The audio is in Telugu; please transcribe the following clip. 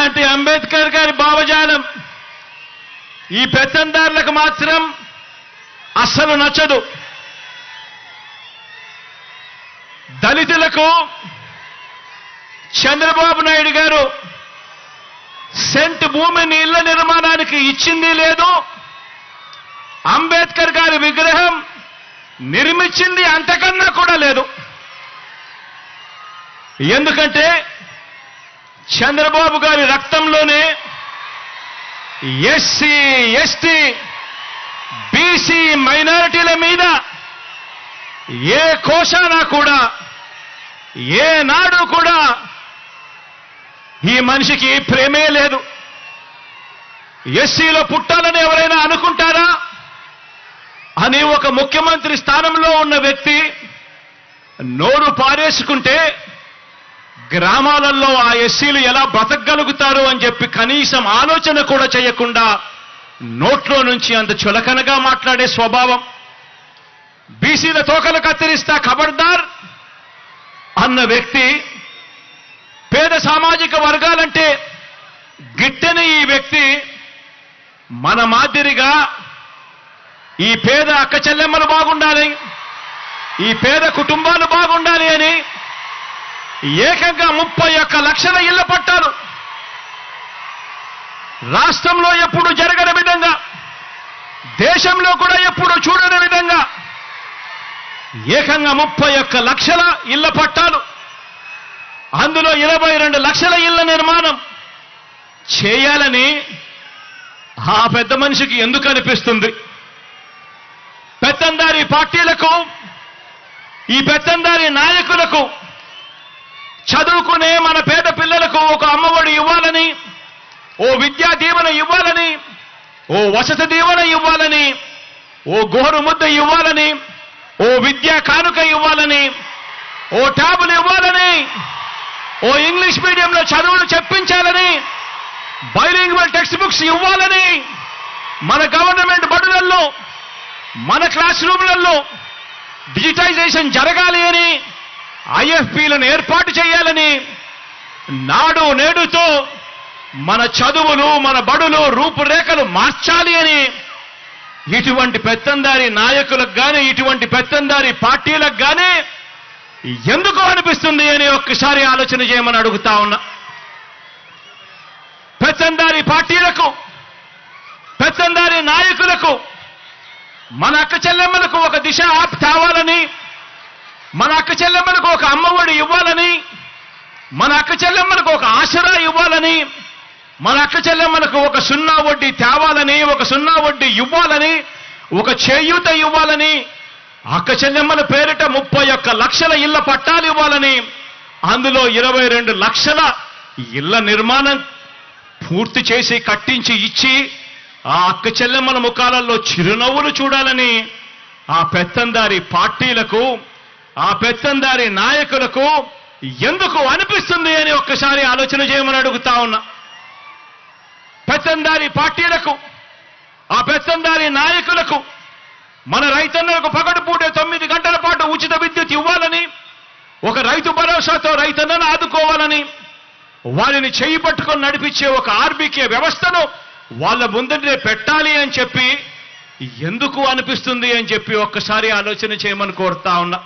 ఇలాంటి అంబేద్కర్ గారి భావజాలం ఈ పెత్తందారులకు మాత్రం అస్సలు నచ్చదు. దళితులకు చంద్రబాబు నాయుడు గారు సెంట్ భూమిని ఇళ్ల నిర్మాణానికి ఇచ్చింది లేదు, అంబేద్కర్ గారి విగ్రహం నిర్మించింది అంతకన్నా కూడా లేదు. ఎందుకంటే చంద్రబాబు గారి రక్తంలోనే ఎస్సీ, ఎస్టీ, బీసీ మైనారిటీల మీద ఏ కోశానా కూడా ఏనాడు కూడా ఈ మనిషికి ప్రేమే లేదు. ఎస్సీలో పుట్టాలని ఎవరైనా అనుకుంటారా అని ఒక ముఖ్యమంత్రి స్థానంలో ఉన్న వ్యక్తి నోరు పారేసుకుంటే గ్రామాలలో ఆ ఎస్సీలు ఎలా బ్రతకగలుగుతారు అని చెప్పి కనీసం ఆలోచన కూడా చేయకుండా నోట్లో నుంచి అంత చులకనగా మాట్లాడే స్వభావం. బీసీల తోకలు కత్తిరిస్తా ఖబర్దార్ అన్న వ్యక్తి పేద సామాజిక వర్గాలంటే గిట్టని ఈ వ్యక్తి మన మాదిరిగా ఈ పేద అక్క చెల్లెమ్మలు బాగుండాలి, ఈ పేద కుటుంబాలు బాగుండాలి అని ఏకంగా 31 లక్షల ఇళ్ల పట్టాలు రాష్ట్రంలో ఎప్పుడు జరగని విధంగా, దేశంలో కూడా ఎప్పుడు చూడని విధంగా ఏకంగా 31 లక్షల ఇళ్ల పట్టాలు, అందులో 22 లక్షల ఇళ్ల నిర్మాణం చేయాలని ఆ పెద్ద మనిషికి ఎందుకు అనిపిస్తుంది? పెత్తందారి పార్టీలకు, ఈ పెత్తందారి నాయకులకు చదువుకునే మన పేద పిల్లలకు ఒక అమ్మఒడి ఇవ్వాలని, ఓ విద్యా దీవెన ఇవ్వాలని, ఓ వసతి దీవెన ఇవ్వాలని, ఓ గోరు ముద్ద ఇవ్వాలని, ఓ విద్యా కానుక ఇవ్వాలని, ఓ ట్యాబులు ఇవ్వాలని, ఓ ఇంగ్లీష్ మీడియంలో చదువులు చెప్పించాలని, బైలింగ్వల్ టెక్స్ట్ బుక్స్ ఇవ్వాలని, మన గవర్నమెంట్ బడులలో మన క్లాస్ రూమ్లలో డిజిటైజేషన్ జరగాలి అని, ఐఎఫ్పీలను ఏర్పాటు చేయాలని, నాడు నేడుతో మన చదువులు మన బడులు రూపురేఖలు మార్చాలి అని ఇటువంటి పెత్తందారి నాయకులకు కానీ, ఇటువంటి పెత్తందారి పార్టీలకు కానీ ఎందుకు అనిపిస్తుంది అని ఒక్కసారి ఆలోచన చేయమని అడుగుతా ఉన్నా. పెత్తందారి పార్టీలకు, పెత్తందారి నాయకులకు మన అక్క చెల్లెమ్మలకు ఒక దిశ యాప్ తేవాలని, మన అక్క చెల్లెమ్మలకు ఒక అమ్మఒడి ఇవ్వాలని, మన అక్క చెల్లెమ్మలకు ఒక ఆసరా ఇవ్వాలని, మన అక్క చెల్లెమ్మలకు ఒక 0 వడ్డీ తేవాలని, ఒక 0 వడ్డీ ఇవ్వాలని, ఒక చేయూత ఇవ్వాలని, అక్క చెల్లెమ్మల పేరిట 31 లక్షల ఇళ్ల పట్టాలు ఇవ్వాలని, అందులో 22 లక్షల ఇళ్ల నిర్మాణం పూర్తి చేసి కట్టించి ఇచ్చి ఆ అక్క చెల్లెమ్మల ముఖాలలో చిరునవ్వులు చూడాలని ఆ పెత్తందారి పార్టీలకు, ఆ పెత్తందారి నాయకులకు ఎందుకు అనిపిస్తుంది అని ఒక్కసారి ఆలోచన చేయమని అడుగుతా ఉన్నా. పెత్తందారి పార్టీలకు, ఆ పెత్తందారి నాయకులకు మన రైతన్నలకు పగటిపూట 9 గంటల పాటు ఉచిత విద్యుత్ ఇవ్వాలని, ఒక రైతు భరోసాతో రైతన్నను ఆదుకోవాలని, వారిని చేయి పట్టుకొని నడిపించే ఒక ఆర్బీకే వ్యవస్థను వాళ్ళ ముందరే పెట్టాలి అని చెప్పి ఎందుకు అనిపిస్తుంది అని చెప్పి ఒక్కసారి ఆలోచన చేయమని కోరుతా ఉన్నా.